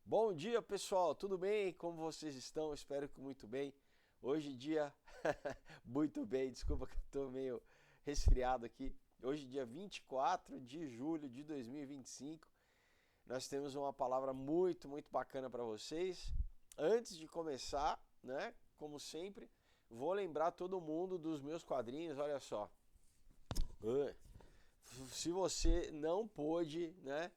Bom dia, pessoal. Tudo bem? Como vocês estão? Espero que muito bem. Hoje dia muito bem. Desculpa que eu tô meio resfriado aqui. Hoje dia 24 de julho de 2025. Nós temos uma palavra muito bacana para vocês. Antes de começar, né, como sempre, vou lembrar todo mundo dos meus quadrinhos, olha só. Se você não pôde, né,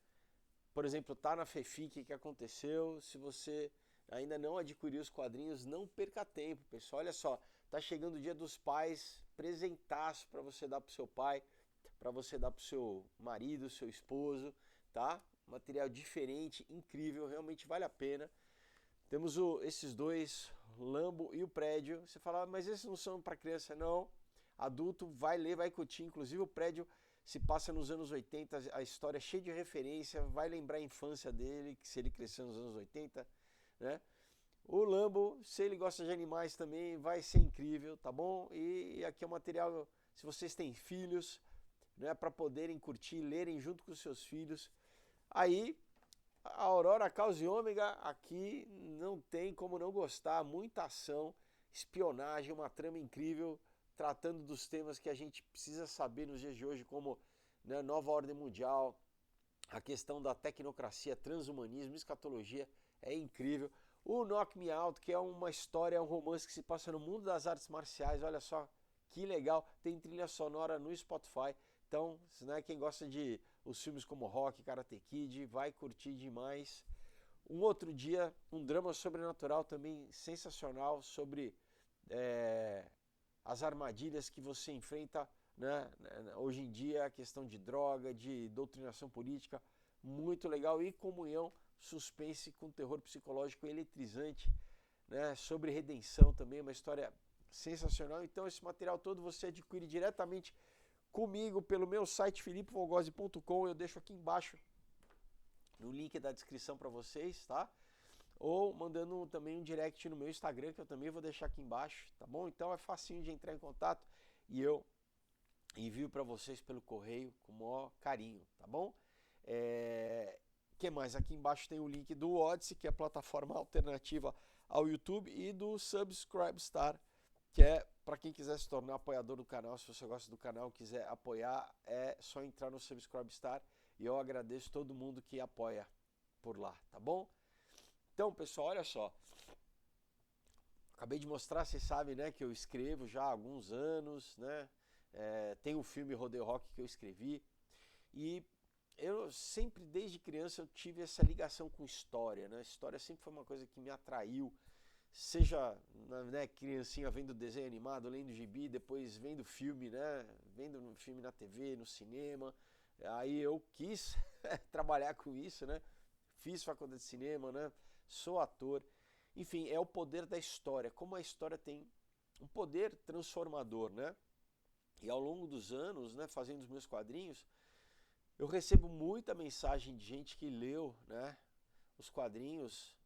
por exemplo, tá na FEFIC, que aconteceu? Se você ainda não adquiriu os quadrinhos, não perca tempo, pessoal. Olha só, tá chegando o Dia dos Pais, presentaço para você dar pro seu pai, para você dar pro seu marido, seu esposo, tá? Material diferente, incrível, realmente vale a pena. Temos esses dois, Lambo e o Prédio. Você fala, mas esses não são para criança, não. Adulto vai ler, vai curtir. Inclusive o Prédio se passa nos anos 80, a história é cheia de referência, vai lembrar a infância dele, que se ele cresceu nos anos 80, né? O Lambo, se ele gosta de animais também, vai ser incrível, tá bom? E aqui é um material, se vocês têm filhos, né, para poderem curtir, lerem junto com os seus filhos. Aí a Aurora Caos e Ômega aqui não tem como não gostar, muita ação, espionagem, uma trama incrível, tratando dos temas que a gente precisa saber nos dias de hoje, como, né, nova ordem mundial, a questão da tecnocracia, transhumanismo, escatologia, é incrível. O Knock Me Out, que é uma história, um romance que se passa no mundo das artes marciais, olha só que legal, tem trilha sonora no Spotify. Então, né, quem gosta de os filmes como Rock, Karate Kid, vai curtir demais. Um outro dia, um drama sobrenatural também sensacional sobre é, as armadilhas que você enfrenta, né, hoje em dia, a questão de droga, de doutrinação política, muito legal. E Comunhão, suspense com terror psicológico eletrizante, né, sobre redenção também, uma história sensacional. Então esse material todo você adquire diretamente comigo pelo meu site filipevogose.com. Eu deixo aqui embaixo no link da descrição para vocês, tá? Ou mandando também um direct no meu Instagram, que eu também vou deixar aqui embaixo, tá bom? Então é facinho de entrar em contato e eu envio para vocês pelo correio com o maior carinho, tá bom? Que mais? Aqui embaixo tem o link do Odyssey, que é a plataforma alternativa ao YouTube, e do Subscribestar, que é para quem quiser se tornar apoiador do canal. Se você gosta do canal e quiser apoiar, é só entrar no Subscribestar, e eu agradeço todo mundo que apoia por lá, tá bom? Então, pessoal, olha só. Acabei de mostrar, vocês sabem, né, que eu escrevo já há alguns anos, né? Tem o filme Rodeio Rock que eu escrevi. E eu sempre, desde criança, eu tive essa ligação com história, né? História sempre foi uma coisa que me atraiu. Seja, né, criancinha vendo desenho animado, lendo gibi, depois vendo filme, né? Vendo um filme na TV, no cinema. Aí eu quis trabalhar com isso, né? Fiz faculdade de cinema, né? Sou ator. Enfim, é o poder da história, como a história tem um poder transformador, né? E ao longo dos anos, né, fazendo os meus quadrinhos, eu recebo muita mensagem de gente que leu, né, os quadrinhos,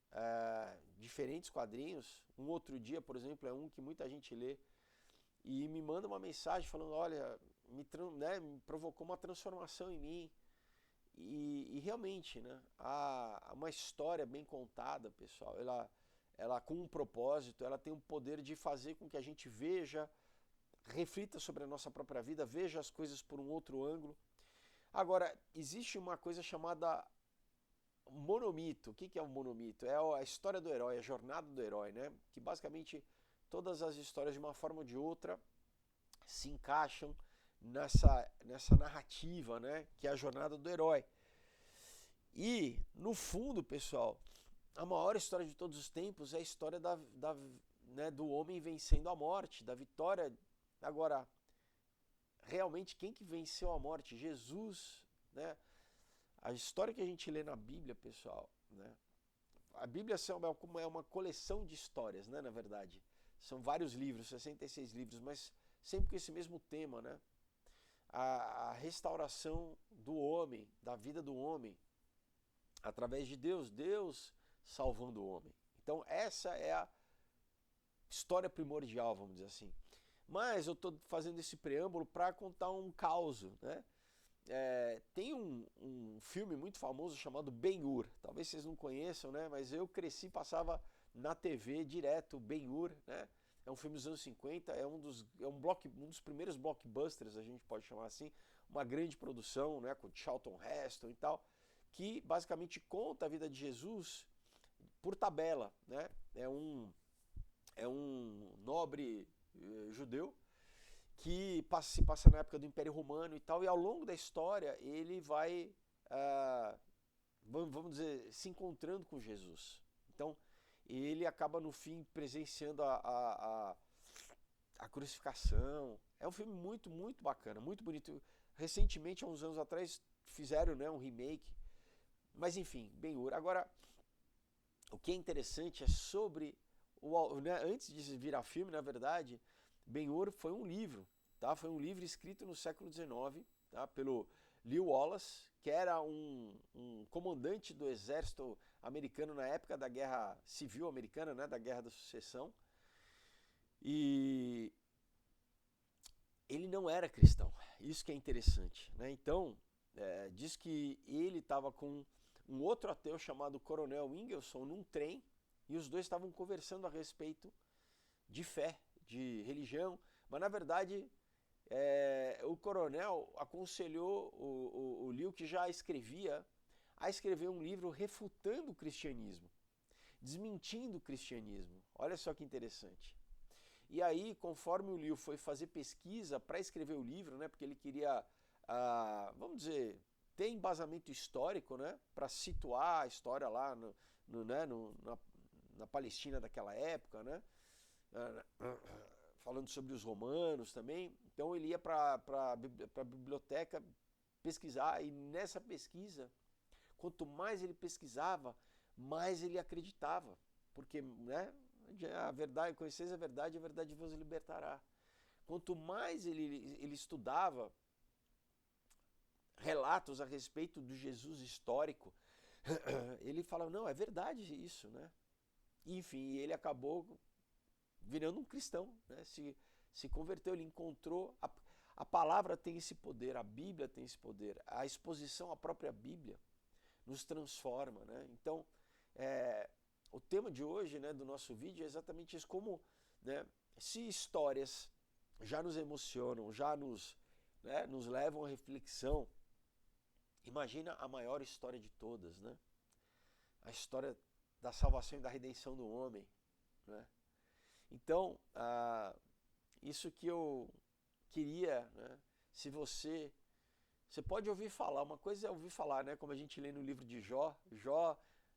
diferentes quadrinhos. Um outro dia, por exemplo, é um que muita gente lê e me manda uma mensagem falando, olha, me provocou uma transformação em mim. E realmente, né, uma história bem contada, pessoal, ela com um propósito, ela tem o poder de fazer com que a gente veja, reflita sobre a nossa própria vida, veja as coisas por um outro ângulo. Agora, existe uma coisa chamada monomito. O que é o monomito? É a história do herói, a jornada do herói, né? Que basicamente todas as histórias, de uma forma ou de outra, se encaixam nessa narrativa, né? Que é a jornada do herói. E, no fundo, pessoal, a maior história de todos os tempos é a história né, do homem vencendo a morte, da vitória. Agora, realmente, quem que venceu a morte? Jesus, né? A história que a gente lê na Bíblia, pessoal, né? A Bíblia é uma coleção de histórias, né, na verdade. São vários livros, 66 livros, mas sempre com esse mesmo tema, né? A restauração do homem, da vida do homem, através de Deus, Deus salvando o homem. Então essa é a história primordial, vamos dizer assim. Mas eu estou fazendo esse preâmbulo para contar um caos, né? tem um filme muito famoso chamado Ben-Hur. Talvez vocês não conheçam, né? Mas eu cresci, passava na TV direto Ben-Hur, né? É um filme dos anos 50, um dos primeiros blockbusters, a gente pode chamar assim, uma grande produção, né? Com Charlton Heston e tal, que basicamente conta a vida de Jesus por tabela, né? É um nobre judeu que se passa na época do Império Romano e tal, e ao longo da história ele vai, vamos dizer, se encontrando com Jesus. Então, ele acaba no fim presenciando a crucificação. É um filme muito, muito bacana, muito bonito. Recentemente, há uns anos atrás, fizeram, né, um remake, mas enfim, Ben-Hur. Agora, o que é interessante é sobre, né, antes de virar filme, na verdade, Ben-Hur foi um livro, tá? Foi um livro escrito no século XIX, tá? Pelo Lew Wallace, que era um comandante do exército americano na época da Guerra Civil Americana, né? Da Guerra da Sucessão. E ele não era cristão, isso que é interessante, né? Então, diz que ele estava com um outro ateu chamado Coronel Ingelson num trem, e os dois estavam conversando a respeito de fé, de religião, mas na verdade o coronel aconselhou o Lew, que já escrevia, a escrever um livro refutando o cristianismo, desmentindo o cristianismo. Olha só que interessante. E aí, conforme o Lew foi fazer pesquisa para escrever o livro, né, porque ele queria, vamos dizer, ter embasamento histórico, né, para situar a história lá na Palestina daquela época, né, falando sobre os romanos também. Então ele ia para a biblioteca pesquisar, e nessa pesquisa, quanto mais ele pesquisava, mais ele acreditava, porque, né, a verdade, conheceis a verdade vos libertará. Quanto mais ele estudava relatos a respeito do Jesus histórico, ele falava, não, é verdade isso, né? Enfim, ele acabou virando um cristão, né? Se converteu, ele encontrou, a palavra tem esse poder, a Bíblia tem esse poder, a exposição à própria Bíblia nos transforma, né? Então, o tema de hoje, né, do nosso vídeo é exatamente isso, como, né, se histórias já nos emocionam, já nos levam à reflexão, imagina a maior história de todas, né? A história da salvação e da redenção do homem, né? Então, isso que eu queria, né? Se você pode ouvir falar, uma coisa é ouvir falar, né? Como a gente lê no livro de Jó,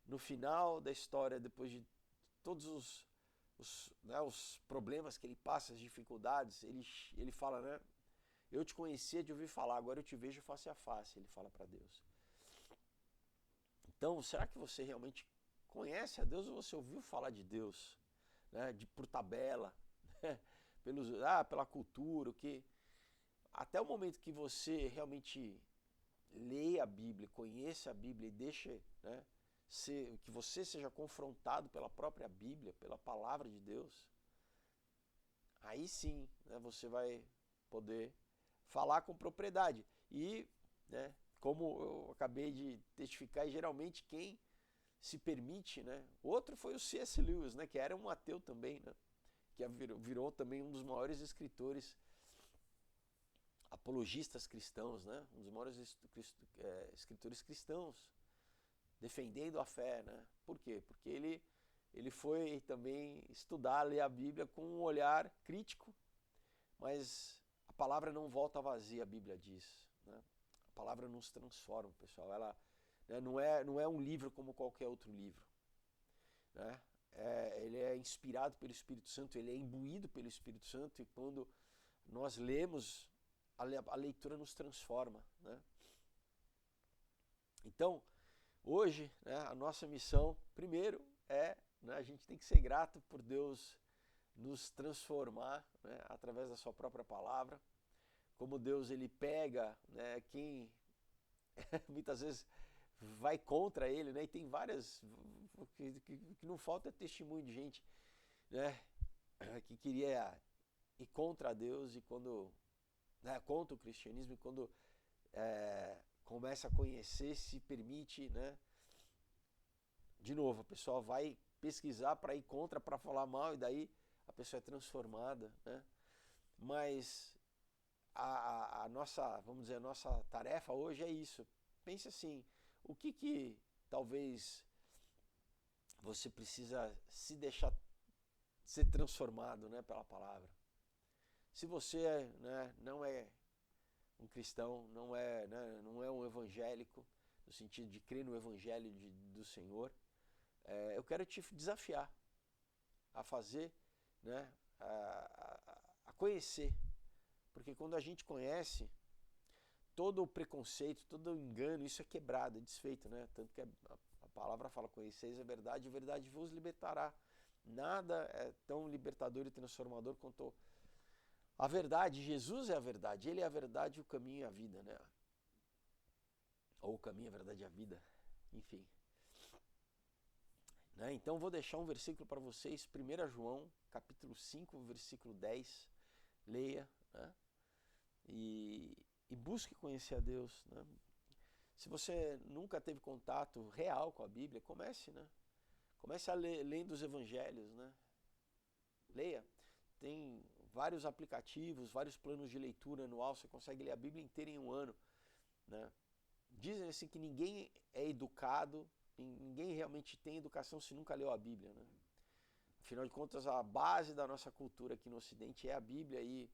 no final da história, depois de todos os problemas que ele passa, as dificuldades, ele fala, né? Eu te conhecia de ouvir falar, agora eu te vejo face a face, ele fala para Deus. Então, será que você realmente conhece a Deus, ou você ouviu falar de Deus, né? Por tabela, né? Pela cultura, o que... Até o momento que você realmente leia a Bíblia, conheça a Bíblia e deixe, né, que você seja confrontado pela própria Bíblia, pela palavra de Deus, aí sim, né, você vai poder falar com propriedade. E, né, como eu acabei de testificar, geralmente quem se permite, né, outro foi o C.S. Lewis, né, que era um ateu também, né, que virou também um dos maiores escritores apologistas cristãos, né? Um dos maiores escritores cristãos, defendendo a fé, né? Por quê? Porque ele foi também estudar, ler a Bíblia com um olhar crítico, mas a palavra não volta vazia, a Bíblia diz, né? A palavra nos transforma, pessoal. Ela, né, não é um livro como qualquer outro livro, né? Ele é inspirado pelo Espírito Santo, ele é imbuído pelo Espírito Santo, e quando nós lemos, a leitura nos transforma, né? Então, hoje, né, a nossa missão, primeiro, né, a gente tem que ser grato por Deus nos transformar, né, através da sua própria palavra, como Deus ele pega, né, quem muitas vezes vai contra ele, né, e tem várias, que não falta testemunho de gente, né, que queria ir contra Deus, e quando, né, contra o cristianismo, e quando começa a conhecer, se permite, né? De novo, a pessoa vai pesquisar para ir contra, para falar mal, e daí a pessoa é transformada, né? Mas a nossa, vamos dizer, a nossa tarefa hoje é isso. Pense assim, o que talvez você precisa se deixar ser transformado, né, pela palavra. Se você, né, não é um cristão, não é um evangélico, no sentido de crer no evangelho do Senhor, eu quero te desafiar a fazer, né, a conhecer. Porque quando a gente conhece, todo o preconceito, todo o engano, isso é quebrado, é desfeito, né? Tanto que a palavra fala, conheceis a verdade vos libertará. Nada é tão libertador e transformador quanto a verdade. Jesus é a verdade, Ele é a verdade, o caminho e a vida, né? Ou o caminho, a verdade e a vida, enfim. Né? Então vou deixar um versículo para vocês, 1 João, capítulo 5, versículo 10, leia, né? E busque conhecer a Deus, né? Se você nunca teve contato real com a Bíblia, comece, né? Comece a ler, lendo os evangelhos, né? Leia. Tem vários aplicativos, vários planos de leitura anual, você consegue ler a Bíblia inteira em um ano, né? Dizem assim que ninguém é educado, ninguém realmente tem educação se nunca leu a Bíblia, né? Afinal de contas, a base da nossa cultura aqui no Ocidente é a Bíblia e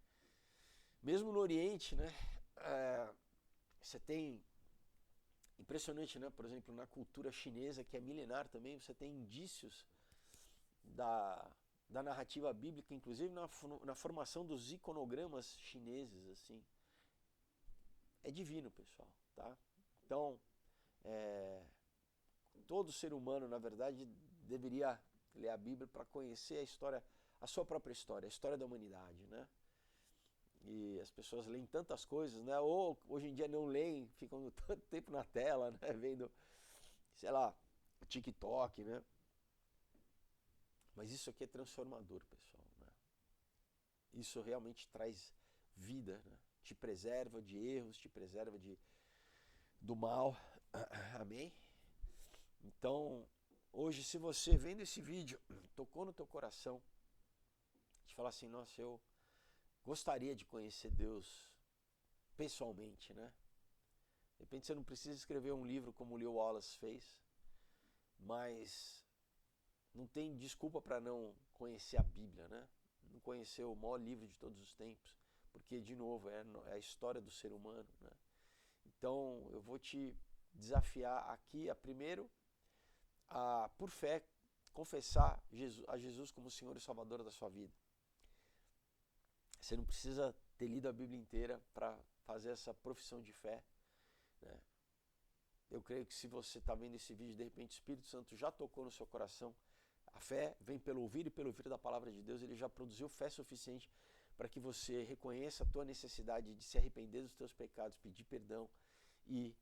mesmo no Oriente, né? Você tem, impressionante, né? Por exemplo, na cultura chinesa, que é milenar também, você tem indícios da narrativa bíblica, inclusive na formação dos iconogramas chineses, assim. É divino, pessoal, tá? Então, todo ser humano, na verdade, deveria ler a Bíblia para conhecer a história, a sua própria história, a história da humanidade, né? E as pessoas leem tantas coisas, né? Ou hoje em dia não leem, ficam tanto tempo na tela, né? Vendo, sei lá, TikTok, né? Mas isso aqui é transformador, pessoal, né? Isso realmente traz vida, né? Te preserva de erros, te preserva do mal. Amém? Então, hoje, se você vendo esse vídeo, tocou no teu coração, te falar assim, nossa, eu gostaria de conhecer Deus pessoalmente, né? De repente você não precisa escrever um livro como o Leo Wallace fez, mas não tem desculpa para não conhecer a Bíblia, né? Não conhecer o maior livro de todos os tempos, porque, de novo, é a história do ser humano, né? Então, eu vou te desafiar aqui primeiro, por fé, confessar a Jesus como Senhor e Salvador da sua vida. Você não precisa ter lido a Bíblia inteira para fazer essa profissão de fé, né? Eu creio que se você está vendo esse vídeo, de repente o Espírito Santo já tocou no seu coração. A fé vem pelo ouvir e pelo ouvir da palavra de Deus. Ele já produziu fé suficiente para que você reconheça a tua necessidade de se arrepender dos teus pecados, pedir perdão e,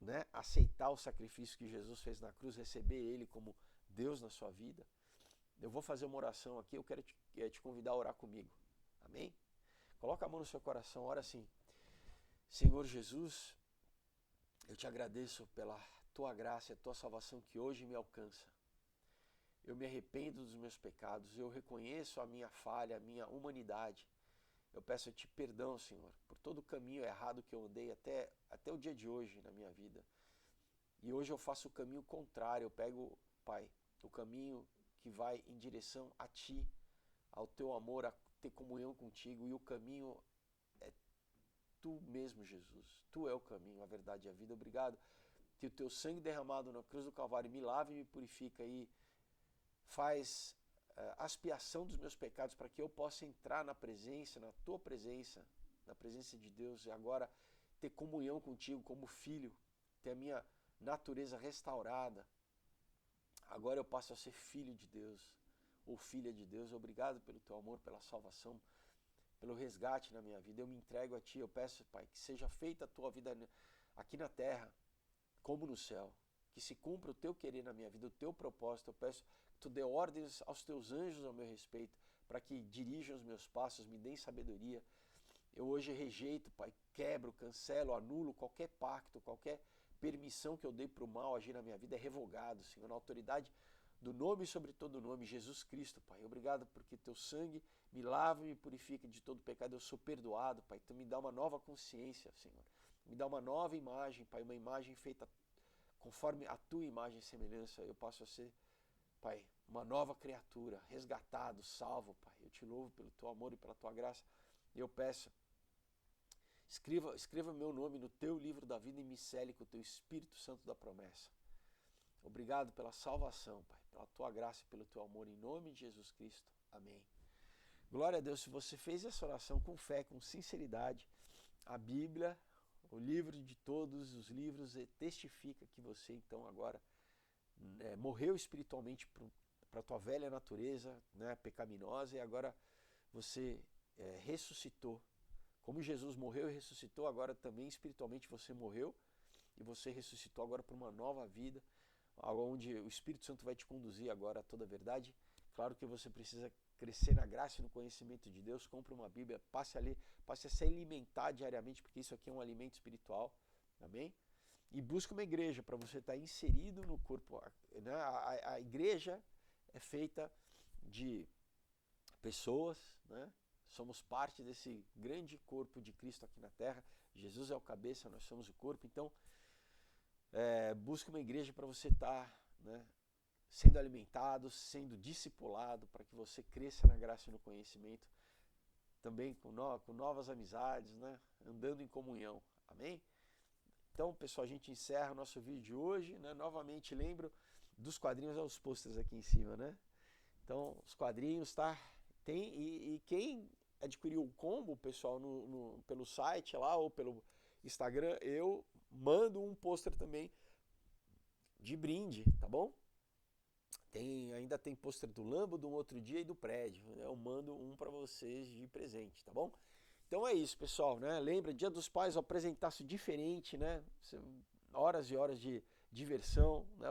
né, aceitar o sacrifício que Jesus fez na cruz, receber Ele como Deus na sua vida. Eu vou fazer uma oração aqui, eu quero te convidar a orar comigo. Amém? Coloca a mão no seu coração, ora assim. Senhor Jesus, eu te agradeço pela tua graça e a tua salvação que hoje me alcança. Eu me arrependo dos meus pecados, eu reconheço a minha falha, a minha humanidade. Eu peço a ti perdão, Senhor, por todo o caminho errado que eu andei até o dia de hoje na minha vida. E hoje eu faço o caminho contrário, eu pego, Pai, o caminho que vai em direção a ti, ao teu amor, a ter comunhão contigo, e o caminho é tu mesmo, Jesus. Tu é o caminho, a verdade e a vida. Obrigado que o teu sangue derramado na cruz do Calvário me lava e me purifica e faz expiação dos meus pecados para que eu possa entrar na presença, na tua presença, na presença de Deus e agora ter comunhão contigo como filho, ter a minha natureza restaurada. Agora eu passo a ser filho de Deus ou filha de Deus. Obrigado pelo teu amor, pela salvação, pelo resgate na minha vida. Eu me entrego a ti, eu peço, Pai, que seja feita a tua vida aqui na terra como no céu. Que se cumpra o teu querer na minha vida, o teu propósito. Eu peço que tu dê ordens aos teus anjos ao meu respeito, para que dirijam os meus passos, me deem sabedoria. Eu hoje rejeito, Pai, quebro, cancelo, anulo qualquer pacto, qualquer permissão que eu dei para o mal agir na minha vida é revogado, Senhor, na autoridade do nome sobre todo nome, Jesus Cristo, Pai. Obrigado porque teu sangue me lava e me purifica de todo pecado, eu sou perdoado, Pai. Tu me dá uma nova consciência, Senhor. Me dá uma nova imagem, Pai, uma imagem feita conforme a tua imagem e semelhança. Eu passo a ser, Pai, uma nova criatura, resgatado, salvo, Pai. Eu te louvo pelo teu amor e pela tua graça. Eu peço, escreva meu nome no teu livro da vida e me cele com o teu Espírito Santo da promessa. Obrigado pela salvação, Pai, pela tua graça e pelo teu amor, em nome de Jesus Cristo. Amém. Glória a Deus, se você fez essa oração com fé, com sinceridade, a Bíblia, o livro de todos os livros, testifica que você então agora morreu espiritualmente para a tua velha natureza, né, pecaminosa, e agora você ressuscitou. Como Jesus morreu e ressuscitou, agora também espiritualmente você morreu e você ressuscitou agora para uma nova vida, onde o Espírito Santo vai te conduzir agora a toda a verdade. Claro que você precisa crescer na graça e no conhecimento de Deus. Compre uma Bíblia, passe a se alimentar diariamente, porque isso aqui é um alimento espiritual, amém? E busque uma igreja para você estar inserido no corpo, né? A igreja é feita de pessoas, né? Somos parte desse grande corpo de Cristo aqui na terra. Jesus é o cabeça, nós somos o corpo. Então, busque uma igreja para você estar, né, sendo alimentado, sendo discipulado, para que você cresça na graça e no conhecimento, também com novas amizades, né, andando em comunhão. Amém? Então, pessoal, a gente encerra o nosso vídeo de hoje, né? Novamente lembro dos quadrinhos aos posters aqui em cima, né? Então, os quadrinhos, tá? E quem adquiriu o combo, pessoal, pelo site lá ou pelo Instagram, eu mando um pôster também de brinde, tá bom? Ainda tem pôster do Lambo, do Outro Dia e do Prédio. Eu mando um para vocês de presente, tá bom? Então é isso, pessoal, né? Lembra, Dia dos Pais, o apresentaço diferente, né? Horas e horas de diversão, né?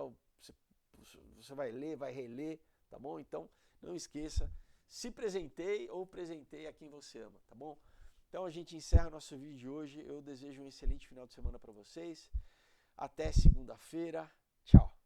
Você vai ler, vai reler, tá bom? Então, não esqueça, se presenteie ou presenteie a quem você ama, tá bom? Então a gente encerra nosso vídeo de hoje. Eu desejo um excelente final de semana para vocês. Até segunda-feira. Tchau.